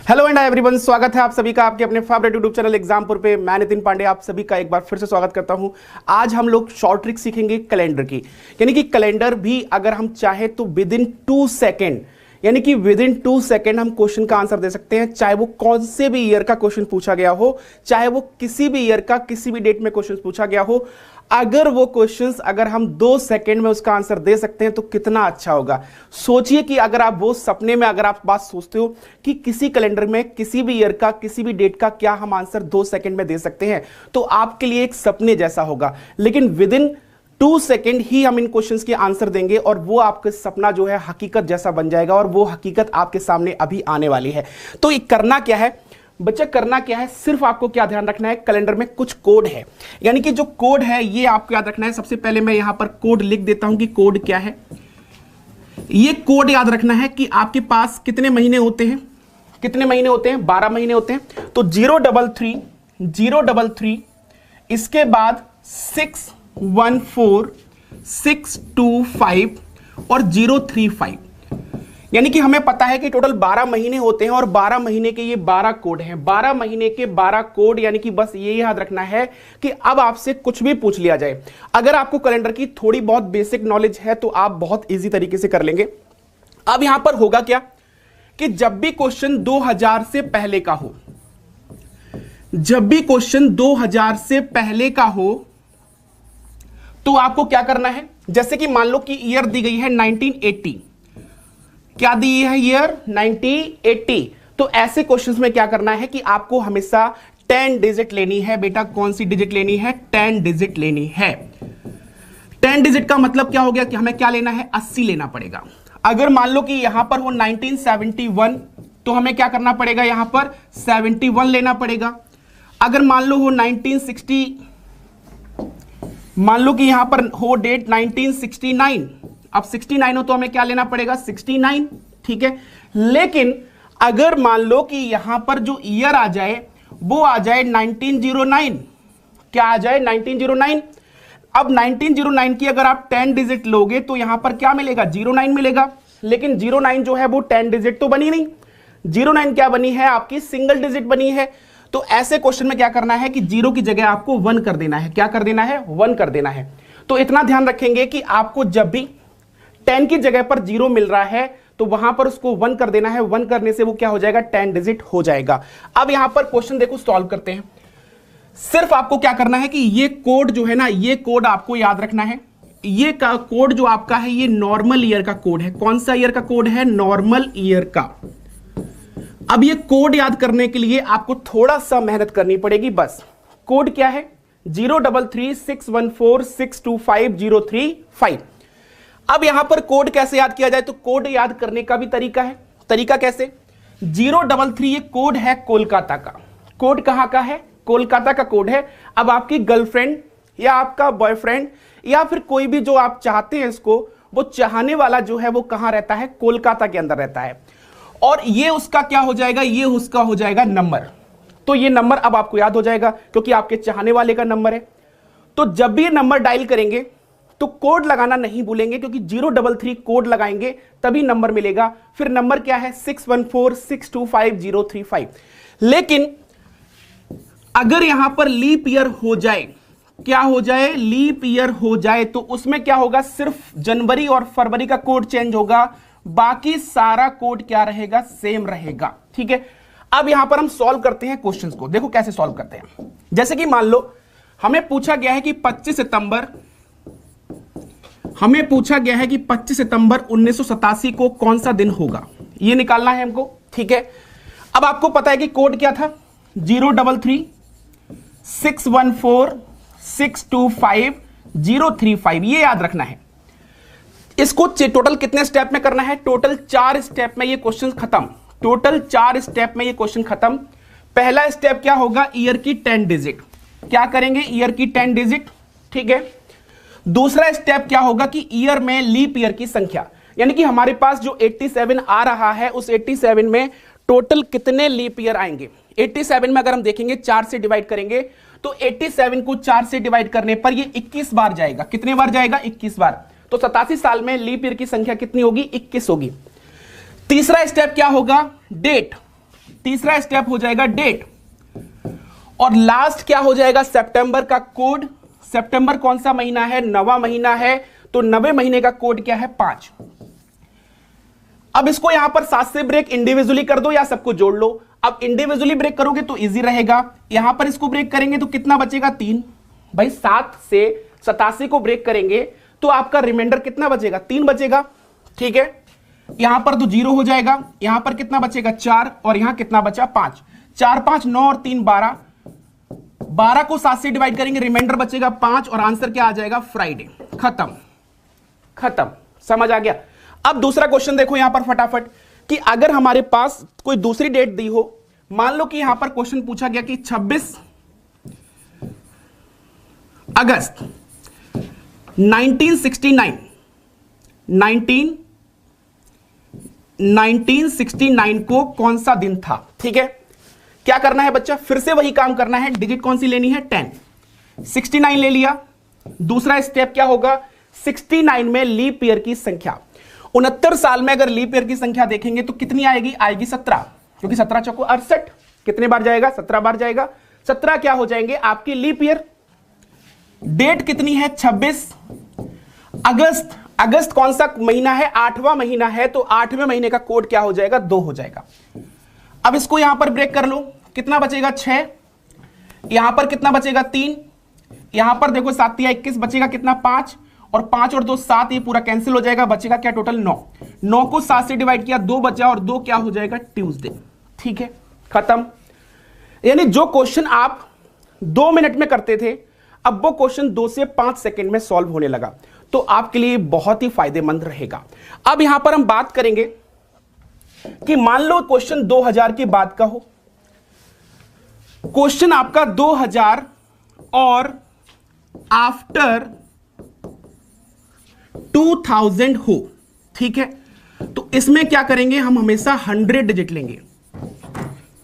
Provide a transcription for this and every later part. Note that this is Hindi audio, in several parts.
हेलो एंड एवरीवन, स्वागत है आप सभी का आपके अपने फेवरेट यूट्यूब चैनल एग्जामपुर पे। मैं नितिन पांडे आप सभी का एक बार फिर से स्वागत करता हूं। आज हम लोग शॉर्ट ट्रिक सीखेंगे कैलेंडर की, यानी कि कैलेंडर भी अगर हम चाहे तो विद इन 2 सेकेंड, यानी कि विद इन 2 सेकेंड हम क्वेश्चन का आंसर दे सकते हैं। चाहे वो कौन से भी ईयर का क्वेश्चन पूछा गया हो, चाहे वो किसी भी ईयर का किसी भी डेट में क्वेश्चन पूछा गया हो, अगर वो क्वेश्चंस अगर हम 2 सेकेंड में उसका आंसर दे सकते हैं तो कितना अच्छा होगा। सोचिए कि अगर आप वो सपने में अगर आप बात सोचते हो कि किसी कैलेंडर में किसी भी ईयर का किसी भी डेट का क्या हम आंसर 2 सेकेंड में दे सकते हैं, तो आपके लिए एक सपने जैसा होगा। लेकिन विद इन 2 सेकेंड ही हम इन क्वेश्चंस के आंसर देंगे और वो आपका सपना जो है हकीकत जैसा बन जाएगा, और वो हकीकत आपके सामने अभी आने वाली है। तो ये करना क्या है बच्चा, करना क्या है, सिर्फ आपको क्या ध्यान रखना है, कैलेंडर में कुछ कोड है, यानी कि जो कोड है ये आपको याद रखना है। सबसे पहले मैं यहां पर कोड लिख देता हूं कि कोड क्या है। ये कोड याद रखना है कि आपके पास कितने महीने होते हैं, कितने महीने होते हैं, 12 महीने होते हैं। तो 033 इसके बाद 614 625 और 035, यानी कि हमें पता है कि टोटल 12 महीने होते हैं और 12 महीने के ये 12 कोड हैं। 12 महीने के 12 कोड, यानी कि बस ये याद रखना है कि अब आपसे कुछ भी पूछ लिया जाए, अगर आपको कैलेंडर की थोड़ी बहुत बेसिक नॉलेज है तो आप बहुत इजी तरीके से कर लेंगे। अब यहां पर होगा क्या कि जब भी क्वेश्चन 2000 से पहले का हो, जब भी क्वेश्चन 2000 से पहले का हो तो आपको क्या करना है, जैसे कि मान लो कि ईयर दी गई है 1980, क्या दी है ईयर 1980, तो ऐसे क्वेश्चंस में क्या करना है कि आपको हमेशा 10 डिजिट लेनी है। बेटा कौन सी डिजिट लेनी है, 10 डिजिट लेनी है। 10 डिजिट का मतलब क्या हो गया कि हमें क्या लेना है, 80 लेना पड़ेगा। अगर मान लो कि यहां पर हो 1971 तो हमें क्या करना पड़ेगा, यहां पर 71 लेना पड़ेगा। अगर मान लो हो 1960, मान लो कि यहां पर हो डेट 1969, अब 69 हो तो हमें क्या लेना पड़ेगा, 69, ठीक है। लेकिन अगर मान लो कि यहां पर जो ईयर आ जाए वो आ जाए 1909, क्या आ जाए 1909। अब 1909 की अगर आप 10 डिजिट लोगे तो यहां पर क्या मिलेगा, 09 मिलेगा। लेकिन 09 जो है वो 10 डिजिट तो बनी नहीं, 09 क्या बनी है, आपकी सिंगल डिजिट बनी है। तो ऐसे क्वेश्चन में क्या करना है कि 0 की जगह आपको 1 कर देना है। क्या कर देना है, 1 कर देना है। तो इतना ध्यान रखेंगे कि आपको जब भी 10 की जगह पर 0 मिल रहा है तो वहां पर उसको 1 कर देना है। 1 करने से वो क्या हो जाएगा, 10 डिजिट हो जाएगा। अब यहां पर क्वेश्चन देखो सॉल्व करते हैं। सिर्फ आपको क्या करना है कि ये कोड जो है ना, ये कोड आपको याद रखना है। ये का कोड जो आपका है ये नॉर्मल ईयर का कोड है। कौन सा ईयर का कोड है, नॉर्मल ईयर का। अब ये कोड याद करने के लिए आपको थोड़ा सा मेहनत करनी पड़ेगी। बस कोड क्या है, 033 614 625 035। अब यहां पर कोड कैसे याद किया जाए, तो कोड याद करने का भी तरीका है। तरीका कैसे, 033 ये कोड है कोलकाता का। कोड कहां का है, कोलकाता का कोड है। अब आपकी गर्लफ्रेंड या आपका बॉयफ्रेंड या फिर कोई भी जो आप चाहते हैं इसको, वो चाहने वाला जो है वो कहां रहता है, कोलकाता के अंदर रहता है। और ये उसका क्या हो जाएगा, ये उसका हो जाएगा नंबर। तो ये नंबर अब आपको याद हो जाएगा क्योंकि आपके चाहने वाले का नंबर है। तो जब भी ये नंबर डायल करेंगे तो कोड लगाना नहीं भूलेंगे, क्योंकि 033 कोड लगाएंगे तभी नंबर मिलेगा। फिर नंबर क्या है, 614 625 035। लेकिन अगर यहां पर लीप ईयर हो जाए, क्या हो जाए, लीप ईयर हो जाए, तो उसमें क्या होगा, सिर्फ जनवरी और फरवरी का कोड चेंज होगा, बाकी सारा कोड क्या रहेगा, सेम रहेगा। ठीक है। अब यहां पर हम सॉल्व करते हैं क्वेश्चंस को। देखो कैसे सॉल्व करते हैं। जैसे कि मान लो हमें पूछा गया है कि 25 सितंबर, हमें पूछा गया है कि 25 सितंबर 1987 को कौन सा दिन होगा, ये निकालना है हमको। ठीक है। अब आपको पता है कि कोड क्या था, 033 614 625 035, ये याद रखना है। इसको टोटल कितने स्टेप में करना है, टोटल 4 स्टेप में ये क्वेश्चन खत्म। टोटल 4 स्टेप में ये क्वेश्चन खत्म। पहला स्टेप क्या होगा, ईयर की 10 डिजिट, क्या करेंगे, ईयर की 10 डिजिट। ठीक है। दूसरा स्टेप क्या होगा कि ईयर में लीप ईयर की संख्या, यानी कि हमारे पास जो 87 आ रहा है उस 87 में टोटल कितने लीप ईयर आएंगे। 87 में अगर हम देखेंगे 4 से डिवाइड करेंगे तो 87 को 4 से डिवाइड करने पर ये 21 बार जाएगा। कितने बार जाएगा, 21 बार। तो 87 साल में लीप ईयर की संख्या कितनी होगी, 21 होगी। तीसरा स्टेप क्या होगा, डेट। तीसरा स्टेप हो जाएगा डेट, और लास्ट क्या हो जाएगा, सितंबर का कोड। सितंबर कौन सा महीना है, 9वां महीना है, तो 9वें महीने का कोड क्या है, 5। अब इसको यहां पर 7 से ब्रेक इंडिविजुअली कर दो या सबको जोड़ लो। अब इंडिविजुअली ब्रेक करोगे तो इजी रहेगा, यहां पर इसको ब्रेक करेंगे तो कितना बचेगा, 3। भाई 7 से 87 को ब्रेक करेंगे तो आपका रिमाइंडर कितना बचेगा, 3 बचेगा। ठीक है, यहां पर तो 0 हो जाएगा, यहां पर कितना बचेगा, 4, और यहां कितना बचा, 5। 4 5 9 और 3 12, 12 को 7 से डिवाइड करेंगे, रिमाइंडर बचेगा 5, और आंसर क्या आ जाएगा, फ्राइडे। खत्म, खत्म, समझ आ गया। अब दूसरा क्वेश्चन देखो यहां पर फटाफट, कि अगर हमारे पास कोई दूसरी डेट दी हो, मान लो कि यहां पर क्वेश्चन पूछा गया कि 26 अगस्त 1969 को कौन सा दिन था। ठीक है, क्या करना है बच्चा, फिर से वही काम करना है, डिजिट कौन सी लेनी है, 10। 69 ले लिया, दूसरा स्टेप क्या होगा, 69 में लीप ईयर की संख्या, 69 साल में अगर लीप ईयर की संख्या देखेंगे तो कितनी आएगी, आएगी 17, क्योंकि 17 चौको 68, कितने बार जाएगा, 17 बार जाएगा। 17 क्या हो जाएंगे आपकी लीप ईयर। डेट कितनी है, 26 अगस्त। अगस्त कौन सा महीना है, 8वां महीना है, तो 8वें महीने का कोड क्या हो जाएगा, 2 हो जाएगा। अब इसको यहां पर ब्रेक कर लो, कितना बचेगा, 6, यहां पर कितना बचेगा, 3, यहां पर देखो 7 या 21 बचेगा कितना, 5, और 5 और 2 7, ये पूरा कैंसिल हो जाएगा, बचेगा क्या, टोटल 9। 9 को 7 से डिवाइड किया, 2 बचा, और 2 क्या हो जाएगा, ट्यूसडे। ठीक है, खत्म। यानी जो क्वेश्चन आप 2 मिनट में करते थे, अब वो क्वेश्चन 2 से 5 सेकंड में सॉल्व होने लगा, तो आपके लिए बहुत ही फायदेमंद रहेगा। अब यहां पर हम बात करेंगे कि मान लो क्वेश्चन 2000 के बाद का हो, क्वेश्चन आपका 2000 और आफ्टर 2000 हो। ठीक है, तो इसमें क्या करेंगे, हम हमेशा 100 डिजिट लेंगे।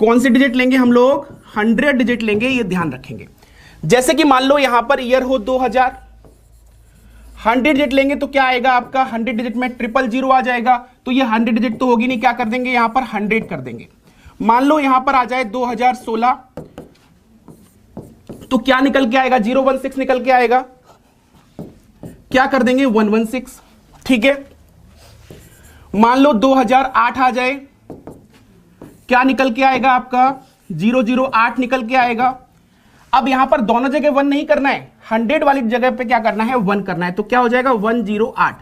कौन सी डिजिट लेंगे हम लोग, 100 डिजिट लेंगे, ये ध्यान रखेंगे। जैसे कि मान लो यहां पर ईयर हो 2000, 100 डिजिट लेंगे तो क्या आएगा आपका, 100 डिजिट में 000 आ जाएगा, तो ये 100 डिजिट तो होगी नहीं, क्या कर देंगे यहां पर 100 कर देंगे। मान लो यहां पर आ जाए 2016, तो क्या निकल के आएगा, 016 निकल के आएगा, क्या कर देंगे 116। ठीक है, मान लो 2008 आ जाए, क्या निकल के आएगा आपका, 008 निकल के आएगा। अब यहां पर दोनों जगह 1 नहीं करना है, 100 वाली जगह पे क्या करना है, 1 करना है, तो क्या हो जाएगा 108।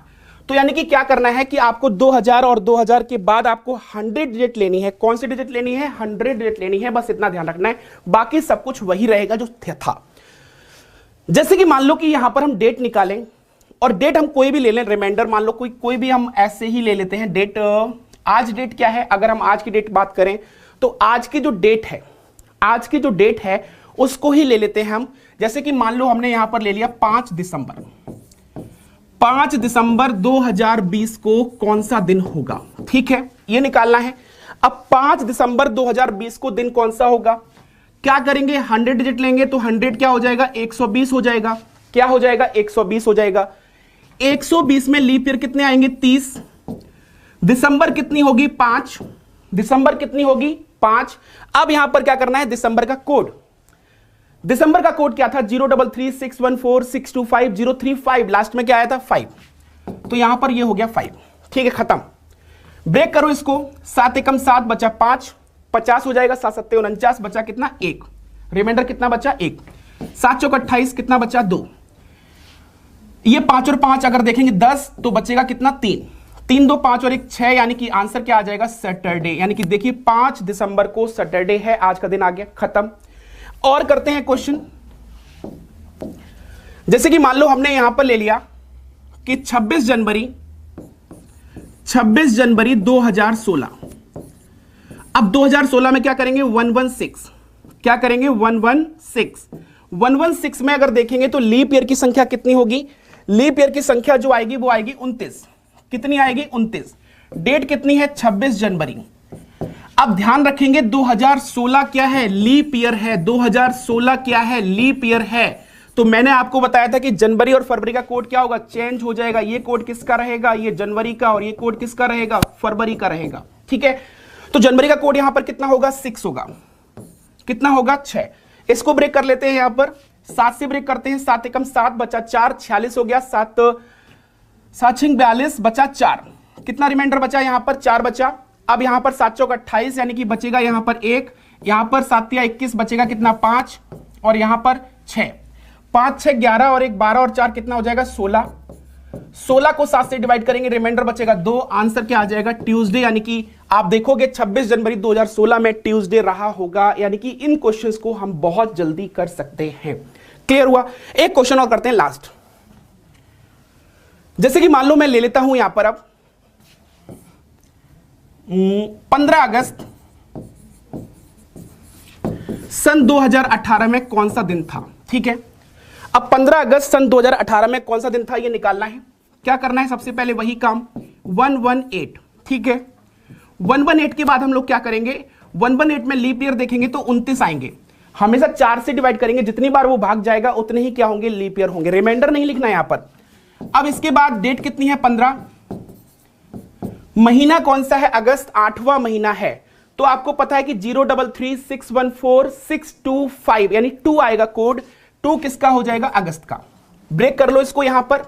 तो यानी कि क्या करना है कि आपको 2000 और 2000 के बाद आपको 100 डिजिट लेनी है। कौन सी डिजिट लेनी है, 100 डिजिट लेनी है, बस इतना ध्यान रखना है, बाकी सब कुछ वही रहेगा जो था। जैसे कि मान लो कि यहां पर हम डेट निकालें, और डेट हम कोई भी ले लें, रिमाइंडर मान लो कोई भी हम ऐसे ही ले लेते हैं। डेट, आज डेट क्या है, अगर हम आज की डेट बात करें तो आज की जो डेट है, आज की जो डेट है उसको ही ले लेते हैं हम। जैसे कि मान लो हमने यहां पर ले लिया 5 दिसंबर, 5 दिसंबर 2020 को कौन सा दिन होगा। ठीक है, ये निकालना है। अब 5 दिसंबर 2020 को दिन कौन सा होगा, क्या करेंगे, 100 डिजिट लेंगे, तो 100 क्या हो जाएगा, 120 हो जाएगा। क्या हो जाएगा, 120 हो जाएगा। 120 में लीप ईयर कितने आएंगे, 30। दिसंबर कितनी होगी, 5। दिसंबर कितनी होगी, 5। अब यहां पर क्या करना है, दिसंबर का कोड। दिसंबर का कोड क्या था, 033614625 लास्ट में क्या आया था, 5। तो यहां पर ये हो गया 5। ठीक है, खत्म। ब्रेक करो इसको, 7 एकम 7 बचा 5, 50 हो जाएगा, 7 7 49 बचा कितना, 1। रिमाइंडर कितना बचा, 1। 7 चौक 28 कितना बचा, 2। ये 5 और 5 अगर देखेंगे 10, तो बचेगा कितना, 3। 3 2 5 और 1 6, यानी कि आंसर क्या आ जाएगा, सैटरडे। यानी कि देखिए 5 दिसंबर को सैटरडे है, आज का दिन आ गया, खत्म। और करते हैं क्वेश्चन। जैसे कि मान लो हमने यहां पर ले लिया कि 26 जनवरी 2016। अब 2016 में क्या करेंगे, 116। क्या करेंगे, 116। 116 में अगर देखेंगे तो लीप ईयर की संख्या कितनी होगी, लीप ईयर की संख्या जो आएगी वो आएगी 29। कितनी आएगी, 29। डेट कितनी है, 26 जनवरी। अब ध्यान रखेंगे 2016 क्या है, लीप ईयर है। 2016 क्या है, लीप ईयर है। तो मैंने आपको बताया था कि जनवरी और फरवरी का कोड क्या होगा, चेंज हो जाएगा। ये कोड किसका रहेगा, ये जनवरी का, और ये कोड किसका रहेगा, फरवरी का रहेगा। ठीक है, तो जनवरी का कोड यहां पर कितना होगा 6 होगा, कितना होगा 6। इसको ब्रेक कर लेते हैं यहां पर 7 से ब्रेक करते हैं, 7 एकम 7 बचा 4, 46 हो गया, 7 7 6 42 बचा 4, कितना रिमाइंडर बचा यहां पर 4 बचा। अब यहां पर 7 चौक 28 यानी कि बचेगा यहां पर 1, यहां पर 7 या 21 बचेगा कितना 5 और यहां पर 6, 5 6 11 और 1 12 और 4 कितना हो जाएगा 16। 16 को 7 से डिवाइड करेंगे, रिमाइंडर बचेगा 2, आंसर क्या आ जाएगा ट्यूसडे। यानी कि आप देखोगे 26 जनवरी 2016 में ट्यूसडे रहा होगा, यानी कि इन क्वेश्चंस को हम बहुत जल्दी कर सकते हैं। क्लियर हुआ। एक क्वेश्चन और करते हैं लास्ट। जैसे कि मान लो मैं ले लेता हूं यहां पर अब 15 अगस्त सन 2018 में कौन सा दिन था। ठीक है, अब 15 अगस्त सन 2018 में कौन सा दिन था ये निकालना है। क्या करना है, सबसे पहले वही काम 118। ठीक है, 118 के बाद हम लोग क्या करेंगे, 118 में लीप ईयर देखेंगे तो 29 आएंगे, हमेशा 4 से डिवाइड करेंगे, जितनी बार वो भाग जाएगा उतने ही क्या होंगे लीप ईयर होंगे, रिमाइंडर नहीं लिखना है यहां पर। अब इसके बाद डेट कितनी है 15, महीना कौन सा है अगस्त, 8वां महीना है, तो आपको पता है कि 033614625 यानी 2 आएगा कोड, 2 किसका हो जाएगा अगस्त का। ब्रेक कर लो इसको यहां पर,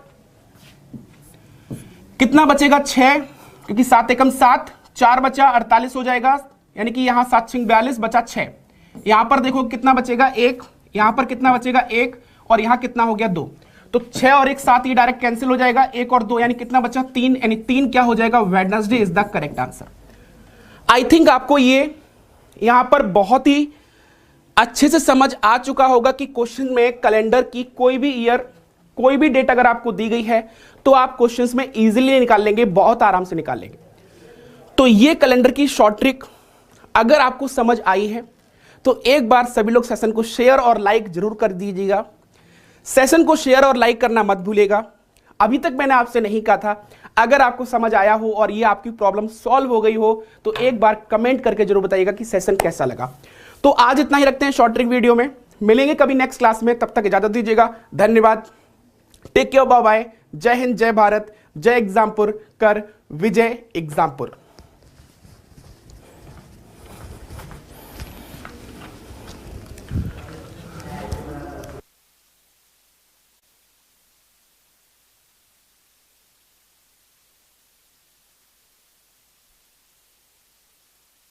कितना बचेगा 6, क्योंकि 7 एकम 7, 4 बचा 48 हो जाएगा, यानी कि यहां 7 6 42 बचा 6, यहां पर देखो कितना बचेगा 1, यहां पर कितना बचेगा 1 और यहां कितना हो गया 2, तो 6 और 1 7 ये डायरेक्ट कैंसिल हो जाएगा, 1 और 2 यानी कितना बचा 3, यानी 3 क्या हो जाएगा Wednesday is the correct answer. I think आपको ये यहां पर बहुत ही अच्छे से समझ आ चुका होगा कि क्वेश्चन में कैलेंडर की कोई भी ईयर कोई भी डेट अगर आपको दी गई है तो आप क्वेश्चंस में इजीली निकाल लेंगे, बहुत आराम से निकाल लेंगे। तो ये कैलेंडर की शॉर्ट ट्रिक अगर आपको समझ आई है तो एक बार सभी लोग सेशन को शेयर और लाइक जरूर कर दीजिएगा। सेशन को शेयर और लाइक करना मत भूलिएगा। अभी तक मैंने आपसे नहीं कहा था, अगर आपको समझ आया हो और ये आपकी प्रॉब्लम सॉल्व हो गई हो तो एक बार कमेंट करके जरूर बताइएगा कि सेशन कैसा लगा। तो आज इतना ही रखते हैं शॉर्ट ट्रिक वीडियो में, मिलेंगे कभी नेक्स्ट क्लास में, तब तक इजाजत दीजिएगा। धन्यवाद, टेक केयर, बाय बाय, जय हिंद, जय भारत, जय एग्जामपुर कर विजय एग्जामपुर।